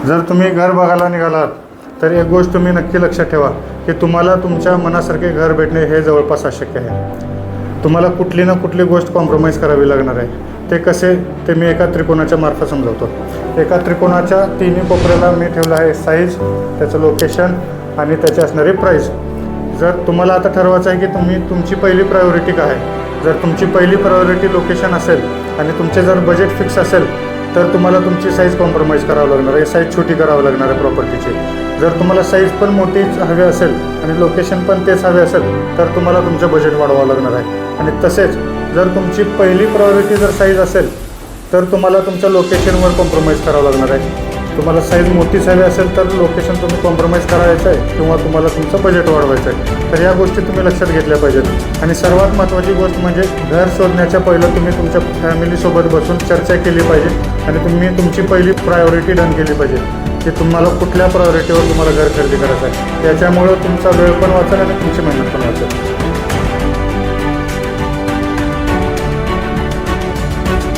जर तुम्ही घर बघायला निघालात तर एक गोष्ट तुम्ही नक्की लक्षात ठेवा की तुम्हाला तुमच्या मनासारखे घर भेटणे हे जवळपास अशक्य आहे। तुम्हाला कुठली ना कुठली गोष्ट कॉम्प्रोमाइज करावी लागणार आहे। ते कसे ते मी एका त्रिकोणाच्या मार्फत समजावतो। एका त्रिकोणाच्या तिन्ही कोपऱ्याला मी ठेवलं आहे साईज, त्याचं लोकेशन आणि त्याची असणारी प्राईस। जर तुम्हाला आता ठरवायचं आहे की तुमची पहिली प्रायोरिटी काय आहे। जर तुमची पहिली प्रायोरिटी लोकेशन असेल आणि तुमचे जर बजेट फिक्स असेल तर तुम्हाला तुमची साईज कॉम्प्रोमाइज करावं लागणार आहे, साईज छोटी करावं लागणार आहे प्रॉपर्टीची। जर तुम्हाला साईज पण मोठीच हवी असेल आणि लोकेशन पण तेच हवे असेल तर तुम्हाला तुमचं बजेट वाढवावं लागणार आहे। आणि तसेच जर तुमची पहिली प्रायोरिटी जर साईज असेल तर तुम्हाला तुमच्या लोकेशनवर कॉम्प्रोमाइज करावं लागणार आहे। तुम्हाला साईज मोठीच हवी असेल तर लोकेशन तुम्ही कॉम्प्रोमाइज करायचं आहे किंवा तुम्हाला तुमचं बजेट वाढवायचं आहे। तर या गोष्टी तुम्ही लक्षात घेतल्या पाहिजेत। आणि सर्वात महत्त्वाची गोष्ट म्हणजे घर शोधण्याच्या पहिलं तुम्ही तुमच्या फॅमिलीसोबत बसून चर्चा केली पाहिजे आणि तुम्ही तुमची पहिली प्रायोरिटी डन केली पाहिजे की तुम्हाला कुठल्या प्रायोरिटीवर तुम्हाला घर खरेदी करायचं आहे। याच्यामुळं तुमचा वेळ पण वाचेल आणि तुमची मेहनत पण वाचेल।